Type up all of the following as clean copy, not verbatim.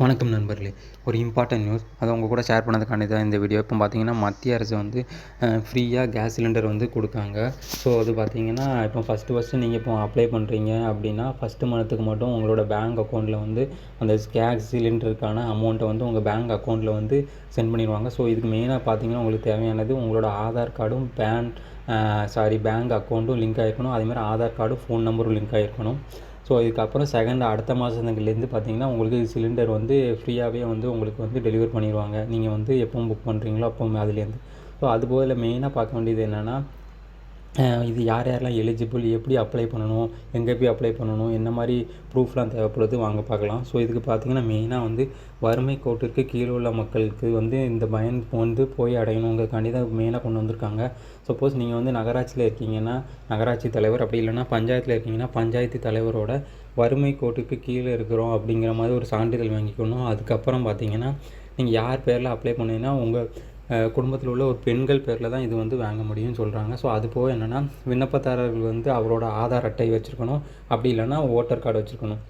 வணக்கம் நண்பர்களே. ஒரு இம்பார்ட்டன்ட் நியூஸ் அதை உங்கள் கூட ஷேர் பண்ணதுக்காண்டி தான் இந்த வீடியோ. இப்போ பார்த்தீங்கன்னா மத்திய அரசு வந்து ஃப்ரீயாக கேஸ் சிலிண்டர் வந்து கொடுக்காங்க. ஸோ அது பார்த்தீங்கன்னா இப்போ ஃபஸ்ட்டு நீங்கள் இப்போ அப்ளை பண்ணுறீங்க அப்படின்னா ஃபஸ்ட்டு மந்த்துக்கு மட்டும் உங்களோட பேங்க் அக்கௌண்ட்டில் வந்து அந்த கேஸ் சிலிண்டருக்கான அமௌண்ட்டை வந்து உங்கள் பேங்க் அக்கௌண்ட்டில் வந்து சென்ட் பண்ணிடுவாங்க. ஸோ இதுக்கு மெயினாக பார்த்தீங்கன்னா உங்களுக்கு தேவையானது உங்களோட ஆதார் கார்டும் பேங்க் அக்கௌண்ட்டும் லிங்க் ஆகிருக்கணும். அதேமாதிரி ஆதார் கார்டும் ஃபோன் நம்பரும் லிங்க் ஆகிருக்கணும். ஸோ இதுக்கப்புறம் அடுத்த மாதத்துலேருந்து பார்த்தீங்கன்னா உங்களுக்கு சிலிண்டர் வந்து ஃப்ரீயாகவே வந்து உங்களுக்கு வந்து டெலிவர் பண்ணிடுவாங்க. நீங்கள் வந்து எப்போ புக் பண்ணுறீங்களோ அப்போ அதுலேருந்து. ஸோ அதுபோல் மெயினாக பார்க்க வேண்டியது என்னென்னா, இது யாரெல்லாம் எலிஜிபிள், எப்படி அப்ளை பண்ணணும், எங்கே போய் அப்ளை பண்ணணும், என்ன மாதிரி ப்ரூஃப்லாம் தேவைப்படுது வாங்க பார்க்கலாம். ஸோ இதுக்கு பார்த்தீங்கன்னா மெயினாக வந்து வறுமை கோட்டிற்கு கீழே உள்ள மக்களுக்கு வந்து இந்த பயன் வந்து போய் அடையணுங்கிறதுக்காண்டி தான் மெயினாக கொண்டு வந்திருக்காங்க. சப்போஸ் நீங்கள் வந்து நகராட்சியில் இருக்கீங்கன்னா நகராட்சி தலைவர், அப்படி இல்லைன்னா பஞ்சாயத்தில் இருக்கீங்கன்னா பஞ்சாயத்து தலைவரோட வறுமை கோட்டுக்கு கீழே இருக்கிறோம் அப்படிங்கிற மாதிரி ஒரு சான்றிதழ் வாங்கிக்கணும். அதுக்கப்புறம் பார்த்தீங்கன்னா நீங்கள் யார் பேரில் அப்ளை பண்ணீங்கன்னா உங்கள் குடும்பத்தில் உள்ள ஒரு பெண்கள் பேரில் தான் இது வந்து வாங்க முடியும்னு சொல்கிறாங்க. ஸோ அது போக என்னென்னா விண்ணப்பதாரர்கள் வந்து அவரோட ஆதார் அட்டை வச்சுருக்கணும், அப்படி இல்லைன்னா ஓட்டர் கார்டு வச்சுருக்கணும்.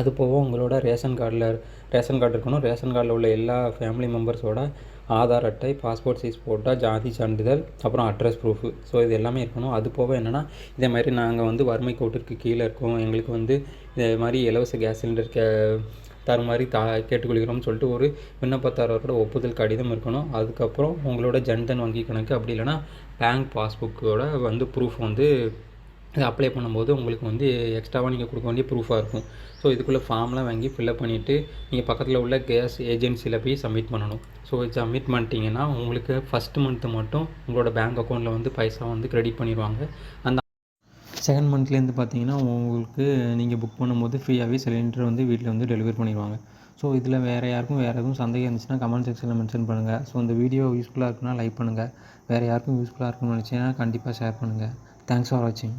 அது போக உங்களோட ரேஷன் கார்டு இருக்கணும். ரேஷன் கார்டில் உள்ள எல்லா ஃபேமிலி மெம்பர்ஸோட ஆதார் அட்டை, பாஸ்போர்ட் சைஸ் ஃபோட்டோ, ஜாதி சான்றிதழ், அப்புறம் அட்ரஸ் ப்ரூஃபு. ஸோ இது எல்லாமே இருக்கணும். அது போக என்னென்னா இதே மாதிரி நாங்கள் வந்து வறுமை கோட்டிற்கு கீழே இருக்கோம், எங்களுக்கு வந்து இதே மாதிரி இலவச கேஸ் சிலிண்டர் தருமாறி கேட்டுக்கொள்கிறோம்னு சொல்லிட்டு ஒரு விண்ணப்பதாரரோட ஒப்புதல் கடிதம் இருக்கணும். அதுக்கப்புறம் உங்களோட ஜன்தன் வங்கி கணக்கு, அப்படி இல்லைன்னா பேங்க் பாஸ்புக்கோட வந்து ப்ரூஃப் வந்து அப்ளை பண்ணும்போது உங்களுக்கு வந்து எக்ஸ்ட்ராவாக நீங்கள் கொடுக்க வேண்டிய ப்ரூஃபாக இருக்கும். ஸோ இதுக்குள்ளே ஃபார்ம்லாம் வாங்கி ஃபில்அப் பண்ணிவிட்டு நீங்கள் பக்கத்தில் உள்ள கேஸ் ஏஜென்சியில் போய் சப்மிட் பண்ணணும். ஸோ சப்மிட் பண்ணிட்டீங்கன்னா உங்களுக்கு ஃபஸ்ட்டு மந்த்து மட்டும் உங்களோட பேங்க் அக்கௌண்ட்டில் வந்து பைசா வந்து கிரெடிட் பண்ணிடுவாங்க. அந்த செகண்ட் மந்த்லேருந்து பார்த்தீங்கன்னா உங்களுக்கு நீங்கள் புக் பண்ணும்போது ஃப்ரீயாகவே சிலிண்டர் வந்து வீட்டில் வந்து டெலிவரி பண்ணிடுவாங்க. ஸோ இதில் வேறு எதுவும் சந்தேகம் இருந்துச்சுன்னா கமெண்ட் செக்ஷனில் மென்ஷன் பண்ணுங்கள். ஸோ இந்த வீடியோ யூஸ்ஃபுல்லாக இருக்குன்னா லைக் பண்ணுங்கள். வேறு யாருக்கும் யூஸ்ஃபுல்லாக இருக்குன்னு நினச்சிங்கன்னா கண்டிப்பாக ஷேர் பண்ணுங்கள். தேங்க்ஸ் ஃபார் வாட்சிங்.